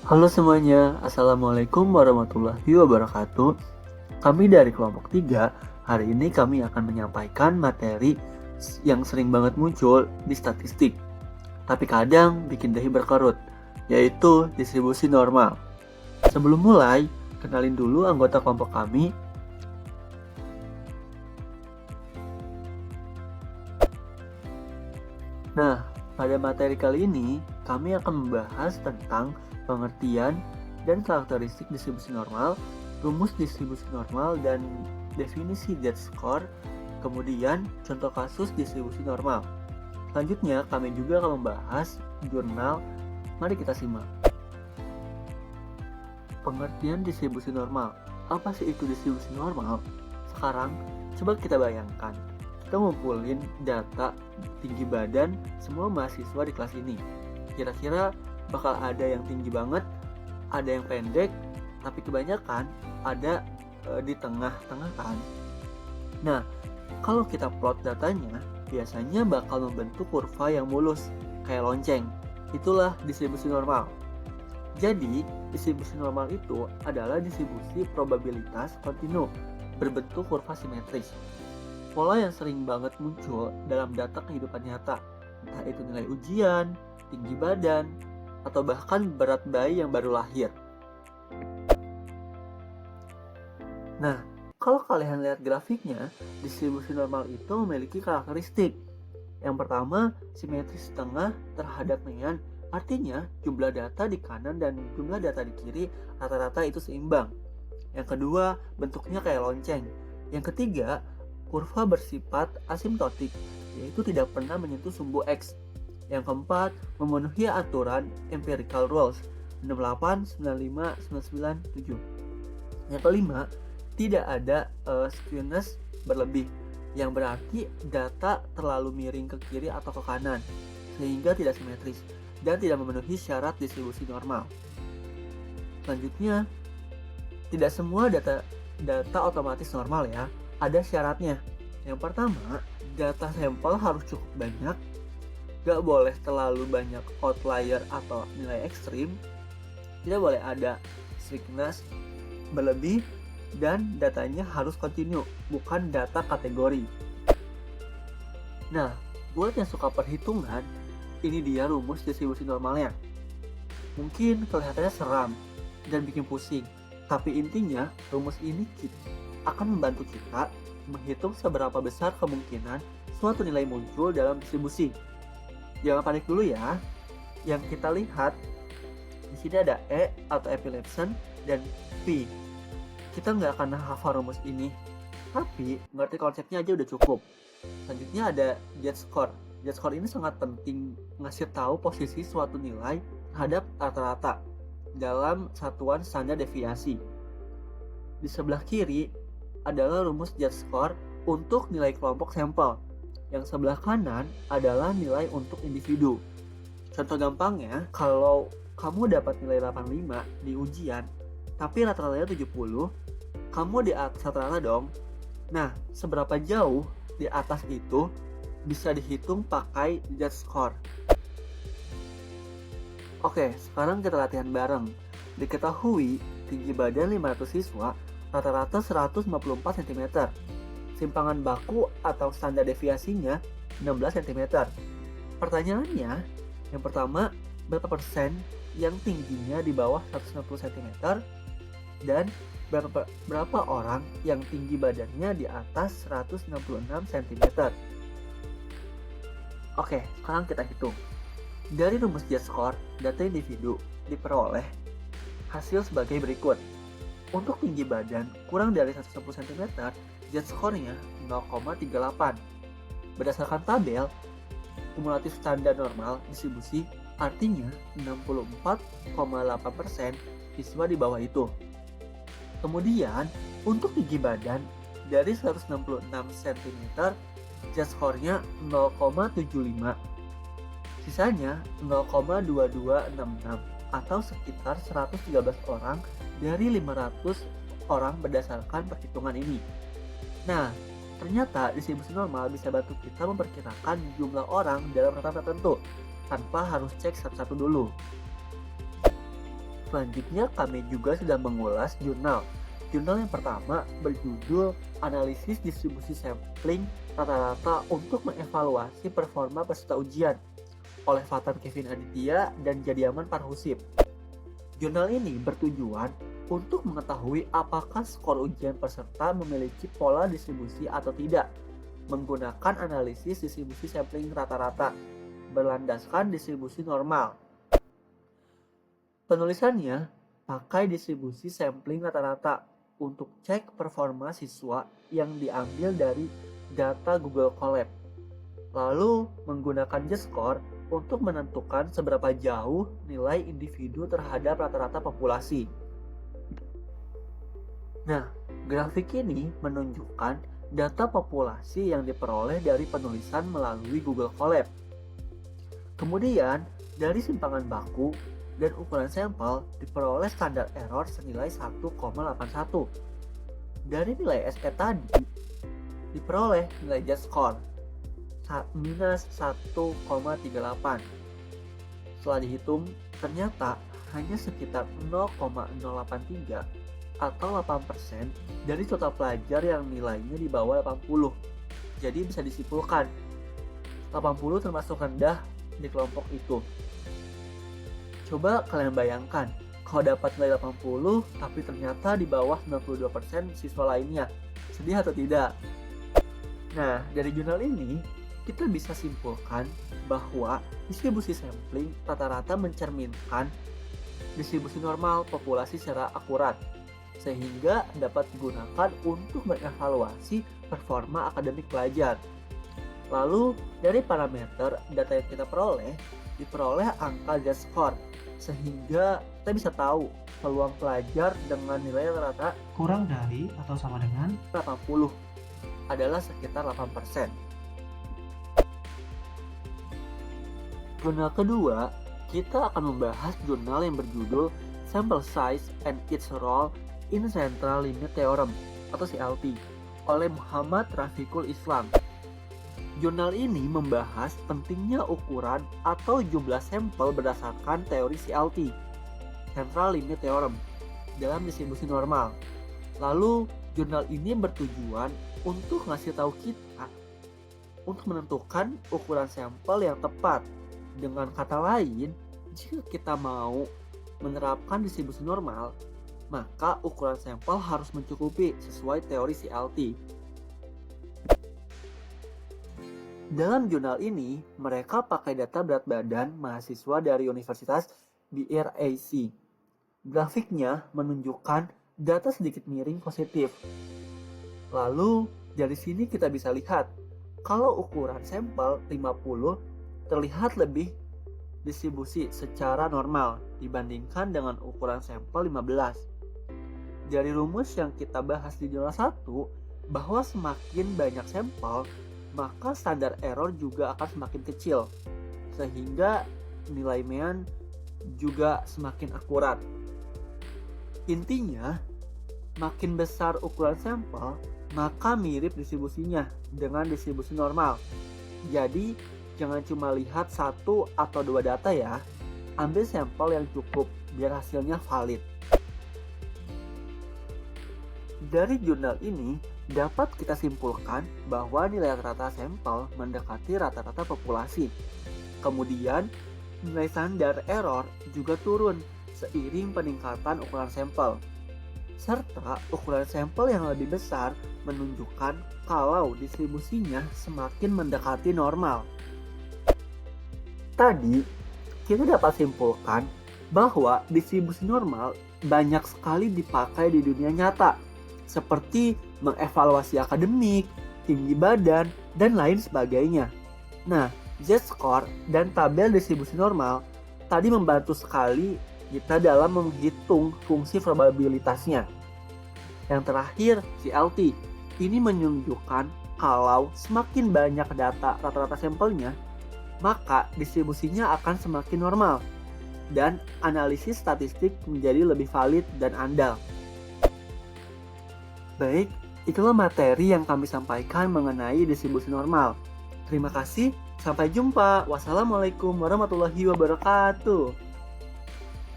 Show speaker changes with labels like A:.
A: Halo semuanya, Assalamualaikum warahmatullahi wabarakatuh. Kami dari kelompok 3, hari ini kami akan menyampaikan materi yang sering banget muncul di statistik, tapi kadang bikin dahi berkerut, yaitu distribusi normal. Sebelum mulai, kenalin dulu anggota kelompok kami. Nah, pada materi kali ini, kami akan membahas tentang pengertian dan karakteristik distribusi normal, rumus distribusi normal, dan definisi z-score, kemudian contoh kasus distribusi normal. Selanjutnya, kami juga akan membahas jurnal. Mari kita simak. Pengertian distribusi normal. Apa sih itu distribusi normal? Sekarang, coba kita bayangkan. Kita ngumpulin data tinggi badan semua mahasiswa di kelas ini. Kira-kira bakal ada yang tinggi banget, ada yang pendek, tapi kebanyakan ada di tengah-tengah kan. Nah, kalau kita plot datanya, biasanya bakal membentuk kurva yang mulus, kayak lonceng. Itulah distribusi normal. Jadi, distribusi normal itu adalah distribusi probabilitas kontinu berbentuk kurva simetris. Pola yang sering banget muncul dalam data kehidupan nyata, entah itu nilai ujian, tinggi badan, atau bahkan berat bayi yang baru lahir. Nah, kalau kalian lihat grafiknya, distribusi normal itu memiliki karakteristik. Yang pertama, simetris tengah terhadap mean, artinya jumlah data di kanan dan jumlah data di kiri rata-rata itu seimbang. Yang kedua, bentuknya kayak lonceng. Yang ketiga, kurva bersifat asimptotik, yaitu tidak pernah menyentuh sumbu X. Yang keempat, memenuhi aturan empirical rules 68, 95, 99, 7. Yang kelima, tidak ada skewness berlebih, yang berarti data terlalu miring ke kiri atau ke kanan, sehingga tidak simetris dan tidak memenuhi syarat distribusi normal. Selanjutnya, tidak semua data otomatis normal ya. Ada syaratnya. Yang pertama, data sampel harus cukup banyak, gak boleh terlalu banyak outlier atau nilai ekstrim, tidak boleh ada strictness berlebih, dan datanya harus kontinu, bukan data kategori. Nah, buat yang suka perhitungan, ini dia rumus distribusi normalnya. Mungkin kelihatannya seram dan bikin pusing, tapi intinya rumus ini akan membantu kita menghitung seberapa besar kemungkinan suatu nilai muncul dalam distribusi. Jangan panik dulu ya. Yang kita lihat di sini ada E atau epilepson dan P. Kita nggak akan hafal rumus ini, tapi ngerti konsepnya aja udah cukup. Selanjutnya ada z-score. Z-score ini sangat penting ngasih tahu posisi suatu nilai terhadap rata-rata dalam satuan standar deviasi. Di sebelah kiri adalah rumus z-score untuk nilai kelompok sampel. Yang sebelah kanan adalah nilai untuk individu. Contoh gampangnya, kalau kamu dapat nilai 85 di ujian, tapi rata-ratanya 70, kamu di atas rata-rata dong. Nah, seberapa jauh di atas itu bisa dihitung pakai z-score. Oke, sekarang kita latihan bareng. Diketahui tinggi badan 500 siswa rata-rata 154 cm. Simpangan baku atau standar deviasinya 16 cm. Pertanyaannya, yang pertama, berapa persen yang tingginya di bawah 160 cm dan berapa orang yang tinggi badannya di atas 166 cm? Oke, sekarang kita hitung. Dari rumus z-score, data individu diperoleh hasil sebagai berikut. Untuk tinggi badan kurang dari 160 cm, z-score-nya 0,38. Berdasarkan tabel, kumulatif standar normal distribusi artinya 64,8% siswa di bawah itu. Kemudian, untuk tinggi badan dari 166 cm, z-score-nya 0,75. Sisanya 0,2266 atau sekitar 113 orang dari 500 orang berdasarkan perhitungan ini. Nah, ternyata distribusi normal bisa bantu kita memperkirakan jumlah orang dalam rentang tertentu tanpa harus cek satu-satu dulu. Selanjutnya kami juga sudah mengulas jurnal. Jurnal yang pertama berjudul Analisis Distribusi Sampling Rata-Rata untuk mengevaluasi performa peserta ujian oleh Fatan Kevin Aditya dan Jadiaman Parhusip. Jurnal ini bertujuan untuk mengetahui apakah skor ujian peserta memiliki pola distribusi atau tidak, menggunakan analisis distribusi sampling rata-rata berlandaskan distribusi normal. Penulisannya pakai distribusi sampling rata-rata untuk cek performa siswa yang diambil dari data Google Colab. Lalu menggunakan Z-score untuk menentukan seberapa jauh nilai individu terhadap rata-rata populasi. Nah, grafik ini menunjukkan data populasi yang diperoleh dari penulisan melalui Google Colab. Kemudian, dari simpangan baku dan ukuran sampel diperoleh standar error senilai 1,81. Dari nilai SE tadi, diperoleh nilai Z-score minus 1,38. Setelah dihitung, ternyata hanya sekitar 0,083 atau 8% dari total pelajar yang nilainya di bawah 80. Jadi bisa disimpulkan, 80 termasuk rendah di kelompok itu. Coba kalian bayangkan, kalau dapat nilai 80 tapi ternyata di bawah 92% siswa lainnya. Sedih atau tidak? Nah, dari jurnal ini, kita bisa simpulkan bahwa distribusi sampling rata-rata mencerminkan distribusi normal populasi secara akurat, sehingga dapat digunakan untuk mengevaluasi performa akademik pelajar. Lalu, dari parameter data yang kita diperoleh angka Z-score, sehingga kita bisa tahu peluang pelajar dengan nilai rata
B: kurang dari atau sama dengan
A: 80 adalah sekitar 8%. Jurnal kedua, kita akan membahas jurnal yang berjudul Sample Size and Its Role in Central Limit Theorem atau CLT oleh Muhammad Rafiqul Islam. Jurnal ini membahas pentingnya ukuran atau jumlah sampel berdasarkan teori CLT, Central Limit Theorem, dalam distribusi normal. Lalu, jurnal ini bertujuan untuk ngasih tahu kita untuk menentukan ukuran sampel yang tepat. Dengan kata lain, jika kita mau menerapkan distribusi normal, maka ukuran sampel harus mencukupi sesuai teori CLT. Dalam jurnal ini, mereka pakai data berat badan mahasiswa dari Universitas BRAC. Grafiknya menunjukkan data sedikit miring positif. Lalu, dari sini kita bisa lihat, kalau ukuran sampel 50 terlihat lebih distribusi secara normal dibandingkan dengan ukuran sampel 15. Dari rumus yang kita bahas di jurnal 1, bahwa semakin banyak sampel, maka standar error juga akan semakin kecil, sehingga nilai mean juga semakin akurat. Intinya, makin besar ukuran sampel, maka mirip distribusinya dengan distribusi normal. Jadi, jangan cuma lihat satu atau dua data ya, ambil sampel yang cukup biar hasilnya valid. Dari jurnal ini, dapat kita simpulkan bahwa nilai rata-rata sampel mendekati rata-rata populasi. Kemudian, nilai standar error juga turun seiring peningkatan ukuran sampel. Serta ukuran sampel yang lebih besar menunjukkan kalau distribusinya semakin mendekati normal. Tadi, kita dapat simpulkan bahwa distribusi normal banyak sekali dipakai di dunia nyata, seperti mengevaluasi akademik, tinggi badan, dan lain sebagainya. Nah, Z-score dan tabel distribusi normal tadi membantu sekali kita dalam menghitung fungsi probabilitasnya. Yang terakhir, CLT. Ini menunjukkan kalau semakin banyak data rata-rata sampelnya, maka distribusinya akan semakin normal, dan analisis statistik menjadi lebih valid dan andal. Baik, itulah materi yang kami sampaikan mengenai distribusi normal. Terima kasih, sampai jumpa. Wassalamualaikum warahmatullahi wabarakatuh.